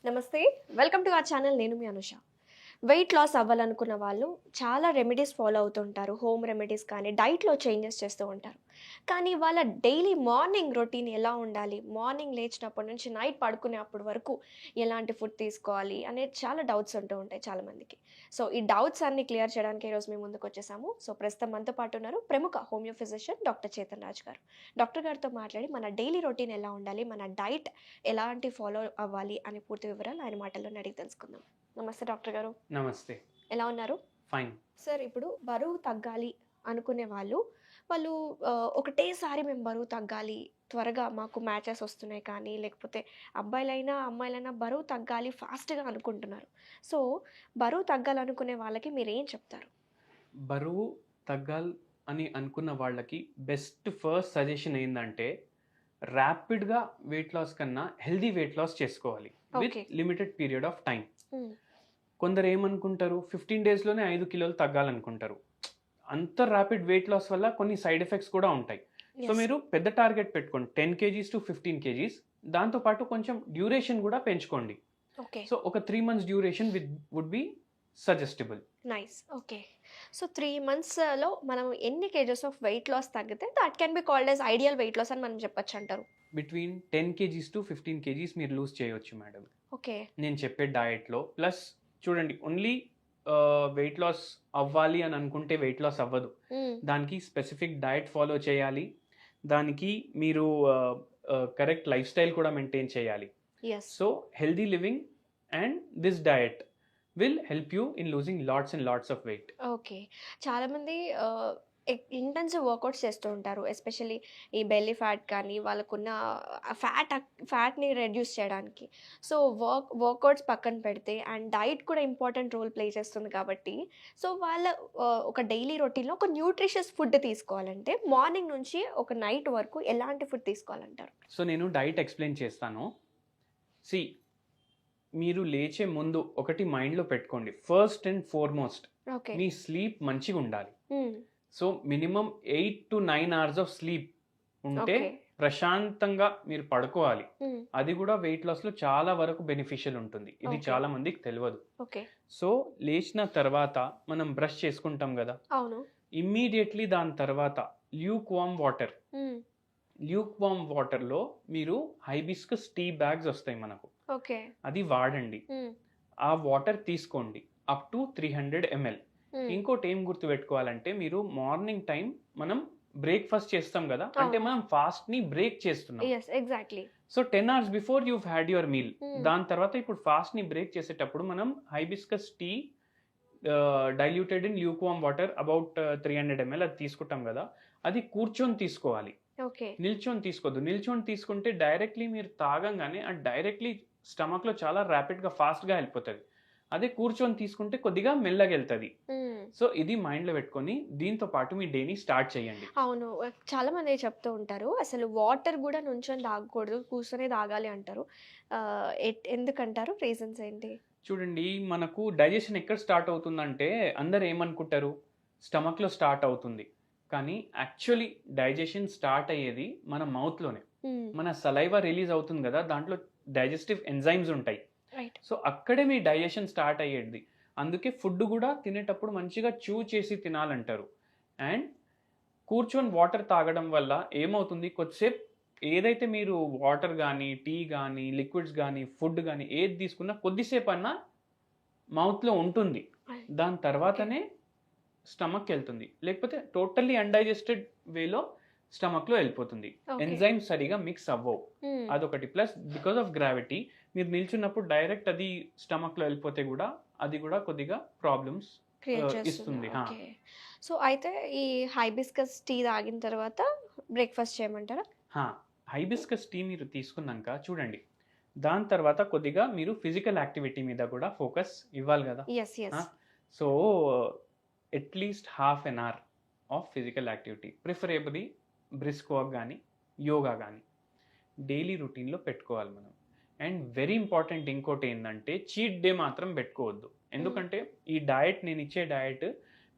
నమస్తే, welcome to our channel. నేను మీ Anusha. Weight loss అవ్వాలనుకున్న వాళ్ళు చాలా రెమెడీస్ ఫాలో అవుతుంటారు. హోమ్ రెమెడీస్ కానీ డైట్లో చేంజెస్ చేస్తూ ఉంటారు. కానీ వాళ్ళ డైలీ మార్నింగ్ రొటీన్ ఎలా ఉండాలి, మార్నింగ్ లేచినప్పటి నుంచి నైట్ పడుకునేప్పటి వరకు ఎలాంటి ఫుడ్ తీసుకోవాలి అనేది చాలా డౌట్స్ ఉంటూ ఉంటాయి చాలామందికి. సో ఈ డౌట్స్ అన్ని క్లియర్ చేయడానికి ఈరోజు మేము ముందుకు వచ్చేసాము. సో ప్రస్తుతం మనతో పాటు ఉన్నారు ప్రముఖ homeo physician doctor Chetan Raj గారు. డాక్టర్ గారితో మాట్లాడి మన డైలీ రొటీన్ ఎలా ఉండాలి, మన డైట్ ఎలాంటి ఫాలో అవ్వాలి అని పూర్తి వివరాలు ఆయన మాటల్లోనే అడిగి తెలుసుకుందాం. నమస్తే డాక్టర్ గారు. నమస్తే. ఎలా ఉన్నారు? ఫైన్. సార్, ఇప్పుడు బరువు తగ్గాలి అనుకునే వాళ్ళు ఒకటేసారి మేము బరువు తగ్గాలి, త్వరగా మాకు మ్యాచెస్ వస్తున్నాయి కానీ, లేకపోతే అబ్బాయిలైనా అమ్మాయిలైనా బరువు తగ్గాలి ఫాస్ట్గా అనుకుంటున్నారు. సో బరువు తగ్గాలనుకునే వాళ్ళకి మీరు ఏం చెప్తారు? బరువు తగ్గాలి అని అనుకున్న వాళ్ళకి బెస్ట్ ఫస్ట్ సజెషన్ ఏంటంటే ర్యాపిడ్గా వెయిట్ లాస్ కన్నా హెల్దీ వెయిట్ లాస్ చేసుకోవాలి with limited period of time. కొందరు ఏమనుకుంటారు, 15 డేస్లోనే 5 కిలోలు తగ్గాలనుకుంటారు. అంత ర్యాపిడ్ వెయిట్ లాస్ వల్ల కొన్ని సైడ్ ఎఫెక్ట్స్ కూడా ఉంటాయి. సో మీరు పెద్ద టార్గెట్ పెట్టుకోండి, 10 kgs to 15 kgs. దాంతోపాటు కొంచెం డ్యూరేషన్ కూడా పెంచుకోండి. సో ఒక 3 months duration would be suggestable. Nice. Okay. So 3 monthsలో మనం ఎన్ని కేజెస్ ఆఫ్ వెయిట్ లాస్ తగ్గితే that can be called as ideal weight loss అని మనం చెప్పొచ్చు అంటారు? బిట్వీన్ 10 kgs to 15 kgs మీరు లూజ్ చేయొచ్చు మేడం. ఓకే. నేను చెప్పే డయట్లో ప్లస్ చూడండి, ఓన్లీ వెయిట్ లాస్ అవ్వాలి అని అనుకుంటే వెయిట్ లాస్ అవ్వదు. దానికి స్పెసిఫిక్ డయట్ ఫాలో చేయాలి, దానికి మీరు కరెక్ట్ లైఫ్ స్టైల్ కూడా మెయింటైన్ చేయాలి. So healthy living and this diet will help you in losing lots and lots of weight. Okay. చాలామంది ఇంటెన్సివ్ వర్కౌట్స్ చేస్తూ ఉంటారు, ఎస్పెషల్లీ ఈ బెల్లీ ఫ్యాట్ కానీ వాళ్ళకున్న ఫ్యాట్ని రెడ్యూస్ చేయడానికి. సో వర్కౌట్స్ పక్కన పెడితే అండ్ డైట్ కూడా ఇంపార్టెంట్ రోల్ ప్లే చేస్తుంది కాబట్టి, సో వాళ్ళ ఒక డైలీ రొటీన్లో ఒక న్యూట్రిషియస్ ఫుడ్ తీసుకోవాలంటే మార్నింగ్ నుంచి ఒక నైట్ వరకు ఎలాంటి ఫుడ్ తీసుకోవాలంటారు? సో నేను డైట్ ఎక్స్ప్లెయిన్ చేస్తాను. మీరు లేచే ముందు ఒకటి మైండ్లో పెట్టుకోండి, first and foremost me sleep మంచిగా ఉండాలి. So minimum 8 to 9 hours of sleep ఉంటే ప్రశాంతంగా మీరు పడుకోవాలి. అది కూడా వెయిట్ లాస్ లో చాలా వరకు బెనిఫిషియల్ ఉంటుంది. ఇది చాలా మందికి తెలియదు. సో లేచిన తర్వాత మనం బ్రష్ చేసుకుంటాం కదా, ఇమ్మీడియట్లీ దాని తర్వాత ల్యూక్ వామ్ వాటర్ లో మీరు హైబిస్కస్ టీ బ్యాగ్స్ వస్తాయి మనకు, అది వాడండి. ఆ వాటర్ తీసుకోండి అప్ టు 300 ml. ఇంకోటి ఏం గుర్తు పెట్టుకోవాలంటే, మీరు మార్నింగ్ టైం మనం బ్రేక్ఫాస్ట్ చేస్తాం కదా, అంటే మనం ఫాస్ట్ ని బ్రేక్ చేస్తున్నాం. So 10 hours before you had your meal. దాని తర్వాత ఇప్పుడు ఫాస్ట్ ని బ్రేక్ చేసేటప్పుడు మనం hibiscus tea diluted in lukewarm water about 300 ml అది తీసుకుంటాం కదా, అది కూర్చొని తీసుకోవాలి, నిల్చొని తీసుకోవద్దు. నిల్చొని తీసుకుంటే డైరెక్ట్లీ మీరు తాగంగానే అది డైరెక్ట్లీ స్టమక్ లో చాలా ర్యాపిడ్ గా ఫాస్ట్ గా వెళ్ళిపోతుంది. అదే కూర్చొని తీసుకుంటే కొద్దిగా మెల్లగా వెళ్తుంది. సో ఇది మైండ్ లో పెట్టుకొని దీంతో పాటు మీ డేని స్టార్ట్ చేయండి. అవును, చాలా మంది చెప్తూ ఉంటారు అసలు వాటర్ కూడా నుంచొని తాగకూడదు, కూర్చొని తాగాలి అంటారు. ఎందుకంటారు? రీజన్స్ ఏంటి? చూడండి, మనకు డైజెషన్ ఎక్కడ స్టార్ట్ అవుతుందంటే అందరు ఏమనుకుంటారు, స్టమక్ లో స్టార్ట్ అవుతుంది. కానీ యాక్చువల్లీ డైజెషన్ స్టార్ట్ అయ్యేది మన మౌత్ లోనే. మన సలైవా రిలీజ్ అవుతుంది కదా, దాంట్లో డైజెస్టివ్ ఎంజైమ్స్ ఉంటాయి. సో అక్కడే మీ డైజెషన్ స్టార్ట్ అయ్యేది. అందుకే ఫుడ్ కూడా తినేటప్పుడు మంచిగా చూ చేసి తినాలంటారు. అండ్ కూర్చొని వాటర్ తాగడం వల్ల ఏమవుతుంది, కొద్దిసేపు ఏదైతే మీరు వాటర్ కానీ టీ కానీ లిక్విడ్స్ కానీ ఫుడ్ కానీ ఏది తీసుకున్నా కొద్దిసేపు అన్నా మౌత్లో ఉంటుంది, దాని తర్వాతనే స్టమక్ వెళ్తుంది. లేకపోతే టోటల్లీ అన్డైజెస్టెడ్ వేలో స్టమక్ లో వెళ్ళిపోతుంది, ఎంజైమ్స్ సరిగా మిక్స్ అవ్వవు. అదొకటి. ప్లస్ బికాస్ ఆఫ్ గ్రావిటీ మీరు నిల్చున్నప్పుడు డైరెక్ట్ అది స్టమక్ లో వెళ్ళిపోతే కూడా అది కూడా కొద్దిగా ప్రాబ్లమ్స్ ఇస్తుంది. సో అయితే ఈ హైబిస్కస్ టీ తాగిన తర్వాత బ్రేక్ఫాస్ట్ చేయమంటారా? హైబిస్కస్ టీ మీరు తీసుకున్నాక చూడండి, దాని తర్వాత కొద్దిగా మీరు ఫిజికల్ యాక్టివిటీ మీద కూడా ఫోకస్ ఇవ్వాలి కదా. So at least ½ an hour of physical activity, preferably brisk walk కానీ యోగా కానీ డైలీ రొటీన్లో పెట్టుకోవాలి మనం. అండ్ వెరీ ఇంపార్టెంట్ ఇంకోటి ఏంటంటే, చీట్ డే మాత్రం పెట్టుకోవద్దు. ఎందుకంటే ఈ డయట్, నేను ఇచ్చే డయట్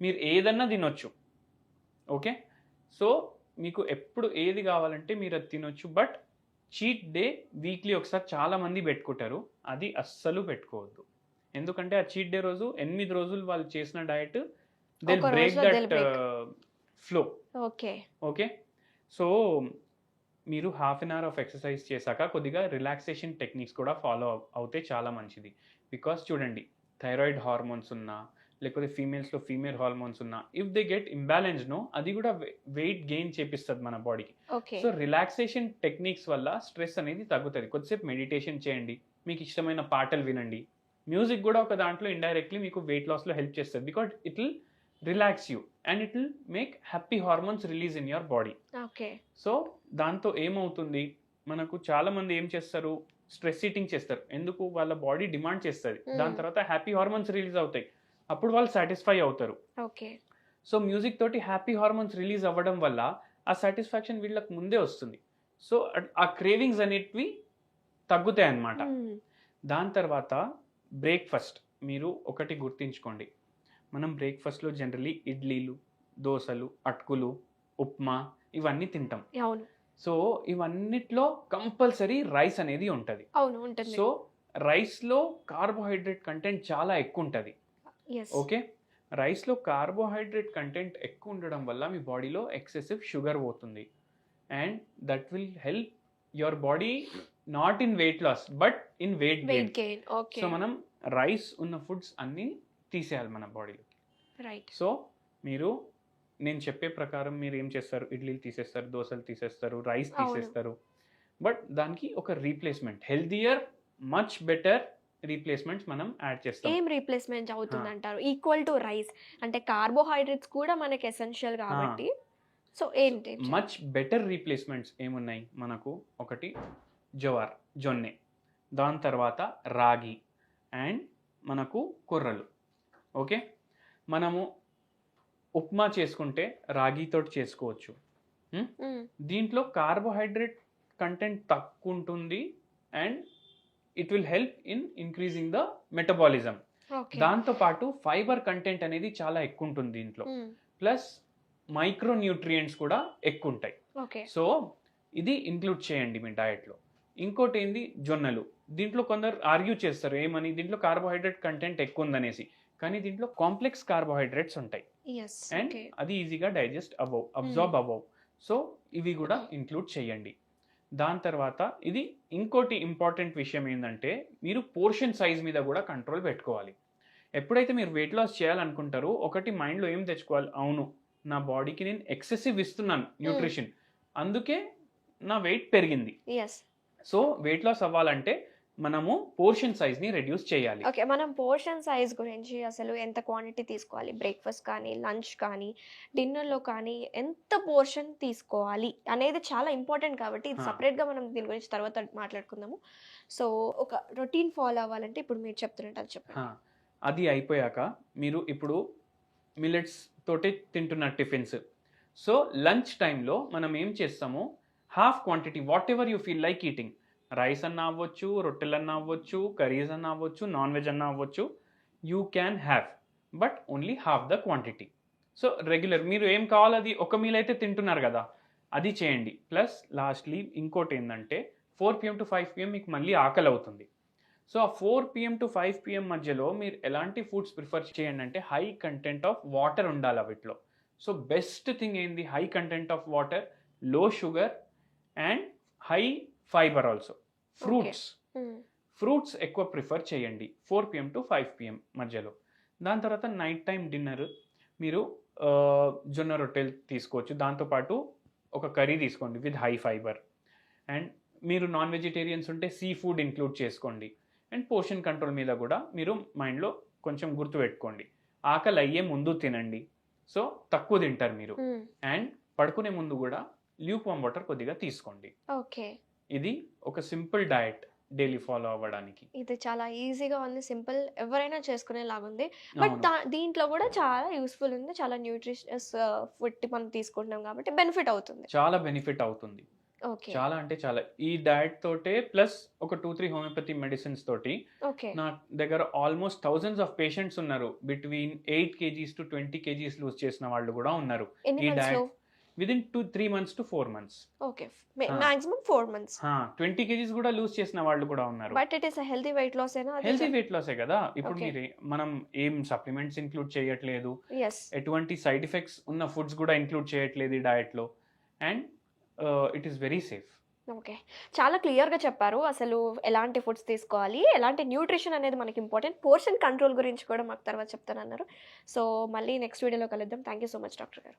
మీరు ఏదన్నా తినొచ్చు, ఓకే. సో మీకు ఎప్పుడు ఏది కావాలంటే మీరు అది తినొచ్చు, బట్ చీట్ డే వీక్లీ ఒకసారి చాలా మంది పెట్టుకుంటారు, అది అస్సలు పెట్టుకోవద్దు. ఎందుకంటే ఆ చీట్ డే రోజు 8 రోజులు వాళ్ళు చేసిన డయట్ దే ఒక బ్రేక్ రోజులో that they'll break. Flow. Okay. Okay, so మీరు half an hour of exercise చేశాక కొద్దిగా రిలాక్సేషన్ టెక్నిక్స్ కూడా ఫాలో అవుతే చాలా మంచిది. బికాస్ చూడండి, థైరాయిడ్ హార్మోన్స్ ఉన్నా లేకపోతే ఫీమేల్స్లో ఫీమేల్ హార్మోన్స్ ఉన్నా ఇఫ్ దే గెట్ ఇంబ్యాలెన్స్నో అది కూడా వెయిట్ గెయిన్ చేపిస్తుంది మన బాడీకి. ఓకే. సో రిలాక్సేషన్ టెక్నిక్స్ వల్ల స్ట్రెస్ అనేది తగ్గుతుంది. కొద్దిసేపు మెడిటేషన్ చేయండి, మీకు ఇష్టమైన పాటలు వినండి. మ్యూజిక్ కూడా ఒక దాంట్లో ఇండైరెక్ట్లీ మీకు వెయిట్ లాస్లో హెల్ప్ చేస్తుంది. Because it will relax you and it will make happy hormones release in your body. Okay. So దాంతో ఏమవుతుంది, మనకు చాలా మంది ఏం చేస్తారు, స్ట్రెస్ ఈటింగ్ చేస్తారు. ఎందుకు, వాళ్ళ బాడీ డిమాండ్ చేస్తుంది, దాని తర్వాత హ్యాపీ హార్మోన్స్ రిలీజ్ అవుతాయి, అప్పుడు వాళ్ళు సాటిస్ఫై అవుతారు. ఓకే. సో మ్యూజిక్ తోటి హ్యాపీ హార్మోన్స్ రిలీజ్ అవ్వడం వల్ల ఆ సాటిస్ఫాక్షన్ వీళ్ళకి ముందే వస్తుంది. సో ఆ క్రేవింగ్స్ అనేటివి తగ్గుతాయి అన్నమాట. దాని తర్వాత బ్రేక్ఫాస్ట్ మీరు ఒకటి గుర్తుంచుకోండి, మనం బ్రేక్ఫాస్ట్లో జనరలీ ఇడ్లీలు, దోశలు, అటుకులు, ఉప్మా ఇవన్నీ తింటాం. అవును. సో ఇవన్నిట్లో కంపల్సరీ రైస్ అనేది ఉంటుంది. అవును, ఉంటుంది. సో రైస్లో కార్బోహైడ్రేట్ కంటెంట్ చాలా ఎక్కువ ఉంటుంది. yes. ఓకే, రైస్లో కార్బోహైడ్రేట్ కంటెంట్ ఎక్కువ ఉండడం వల్ల మీ బాడీలో ఎక్సెసివ్ షుగర్ పోతుంది and that will help your body not in weight loss but in weight gain. weight gain. Okay. So మనం రైస్ ఉన్న ఫుడ్స్ అన్నీ తీసేయాలి మన బాడీలో. రైట్. సో మీరు నేను చెప్పే ప్రకారం మీరు ఏం చేస్తారు, ఇడ్లీలు తీసేస్తారు, దోశలు తీసేస్తారు, రైస్ అవును. తీసేస్తారు. బట్ దానికి ఒక replacement, healthier much better replacements మనం యాడ్ చేస్తాం. ఏం రీప్లేస్మెంట్ అవుతుంది అంటారు ఈక్వల్ టు రైస్? అంటే కార్బోహైడ్రేట్స్ కూడా మనకి ఎసెన్షియల్ కాబట్టి సో ఏంటి మచ్ బెటర్ రీప్లేస్మెంట్స్ ఏమున్నాయి మనకు, ఒకటి జవార్ జొన్నె, దాని తర్వాత రాగి అండ్ మనకు కొర్రలు. ఓకే, మనము ఉప్మా చేసుకుంటే రాగితో చేసుకోవచ్చు. దీంట్లో కార్బోహైడ్రేట్ కంటెంట్ తక్కువ ఉంటుంది and it will help in increasing the metabolism. Okay. దాంతోపాటు ఫైబర్ కంటెంట్ అనేది చాలా ఎక్కువ ఉంటుంది దీంట్లో, ప్లస్ మైక్రో న్యూట్రియంట్స్ కూడా ఎక్కువ ఉంటాయి. ఓకే. సో ఇది ఇంక్లూడ్ చేయండి మీ డయట్లో. ఇంకోటి ఏంది, జొన్నలు. దీంట్లో కొందరు ఆర్గ్యూ చేస్తారు ఏమని, దీంట్లో కార్బోహైడ్రేట్ కంటెంట్ ఎక్కువ ఉందనేసి, కానీ దీంట్లో కాంప్లెక్స్ కార్బోహైడ్రేట్స్ ఉంటాయి yes. And okay. అది ఈజీగా డైజెస్ట్ అబ్జార్బ్ అవ్వవు. సో ఇవి కూడా ఇంక్లూడ్ చేయండి. దాని తర్వాత ఇది ఇంకోటి ఇంపార్టెంట్ విషయం ఏంటంటే, మీరు పోర్షన్ సైజ్ మీద కూడా కంట్రోల్ పెట్టుకోవాలి. ఎప్పుడైతే మీరు వెయిట్ లాస్ చేయాలనుకుంటారో ఒకటి మైండ్లో ఏం తెచ్చుకోవాలి, అవును నా బాడీకి నేను ఎక్సెసివ్ ఇస్తున్నాను న్యూట్రిషన్, అందుకే నా వెయిట్ పెరిగింది. yes. సో వెయిట్ లాస్ అవ్వాలంటే మనము పోర్షన్ సైజ్ని రెడ్యూస్ చేయాలి. ఓకే, మనం పోర్షన్ సైజ్ గురించి అసలు ఎంత క్వాంటిటీ తీసుకోవాలి, బ్రేక్ఫాస్ట్ కానీ లంచ్ కానీ డిన్నర్లో కానీ ఎంత పోర్షన్ తీసుకోవాలి అనేది చాలా ఇంపార్టెంట్ కాబట్టి ఇది సపరేట్గా మనం దీని గురించి తర్వాత మాట్లాడుకుందాము. సో ఒక రొటీన్ ఫాలో అవ్వాలంటే ఇప్పుడు మీరు చెప్తున్నట్టు అది చెప్పండి. అది అయిపోయాక మీరు ఇప్పుడు మిల్లెట్స్ తోటి తింటున్న టిఫిన్స్. సో లంచ్ టైంలో మనం ఏం చేస్తాము, half quantity what ever you feel like eating, rice అన్న అవ్వచ్చు, రొట్టెలు అన్న అవ్వచ్చు, కర్రీస్ అన్న అవ్వచ్చు, నాన్ వెజ్ అన్న అవ్వచ్చు, you can have but only half the quantity. So regular మీరు ఏం కావాలో అది ఒక మీల్ అయితే తింటున్నారు కదా, అది చేయండి. ప్లస్ లాస్ట్లీ ఇంకోటి ఏంటంటే 4 PM to 5 PM మీకు మళ్ళీ ఆకలి అవుతుంది. సో ఆ 4 PM to 5 PM మధ్యలో మీరు ఎలాంటి ఫుడ్స్ ప్రిఫర్ చేయండి అంటే హై కంటెంట్ ఆఫ్ వాటర్ ఉండాలి వీటిలో. సో బెస్ట్ థింగ్ ఏంది, హై కంటెంట్ ఆఫ్ వాటర్, లో sugar and high fibre also. Fruits ఎక్కువ ప్రిఫర్ చేయండి 4 PM to 5 PM మధ్యలో. దాని తర్వాత నైట్ టైం డిన్నర్ మీరు జొన్న రొట్టెలు తీసుకోవచ్చు, దాంతోపాటు ఒక కర్రీ తీసుకోండి విత్ హై ఫైబర్. అండ్ మీరు నాన్ వెజిటేరియన్స్ ఉంటే సీ ఫుడ్ ఇంక్లూడ్ చేసుకోండి. అండ్ పోర్షన్ కంట్రోల్ మీద కూడా మీరు మైండ్లో కొంచెం గుర్తుపెట్టుకోండి, ఆకలి అయ్యే ముందు తినండి, సో తక్కువ తింటారు మీరు. అండ్ పడుకునే ముందు కూడా ల్యూక్ వామ్ వాటర్ కొద్దిగా తీసుకోండి. ఓకే, ఇది ఒక సింపుల్ డయట్ డైలీ ఫాలో అవ్వడానికి. ఇది చాలా ఈజీగా ఉంది, సింపుల్, ఎవరైనా చేసుకునేలాగా ఉంది. బట్ దీంట్లో కూడా చాలా యూస్ఫుల్ ఉంది, చాలా న్యూట్రిషియస్ ఫుడ్ మనం తీసుకుంటున్నాం కాబట్టి బెనిఫిట్ అవుతుంది, చాలా బెనిఫిట్ అవుతుంది. ఓకే, చాలా అంటే చాలా. ఈ డయట్ తోటే ప్లస్ ఒక 2-3 హోమియోపతి మెడిసిన్స్ తోటి ఓకే, నా దగ్గర ఆల్మోస్ట్ థౌజండ్స్ ఆఫ్ పేషెంట్స్ ఉన్నారు. Between 8 kgs to 20 kgs lose చేసిన వాళ్ళు కూడా ఉన్నారు. ఎన్ని ఈ మంత్స్లో? Diet within 3 months to 4 months. Okay. ఆ. Maximum 4 months. 20 kgs కూడా లూజ్ చేసిన వాళ్ళు కూడా ఉన్నారు. But it is healthy weight loss ఏనా? హెల్తీ వెయిట్ లాసే కదా. ఇప్పుడు Okay. మీరు మనం ఏం సప్లిమెంట్స్ ఇంక్లూడ్ చేయట్లేదు, ఎస్. ఎటువంటి సైడ్ ఎఫెక్ట్స్ ఉన్న ఫుడ్స్ కూడా ఇంక్లూడ్ చేయట్లేదు ఈ డయట్లో, and it is very safe. Okay. చాలా క్లియర్‌గా చెప్పారు. అసలు ఎలాంటి ఫుడ్స్ తీసుకోవాలి, ఎలాంటి న్యూట్రిషన్ అనేది మనకి ఇంపార్టెంట్. పోర్షన్ కంట్రోల్ గురించి కూడా మాకు తర్వాత చెప్తానన్నారు. సో, మళ్ళీ నెక్స్ట్ వీడియోలో కలుద్దాం. Thank you so much doctor గారు.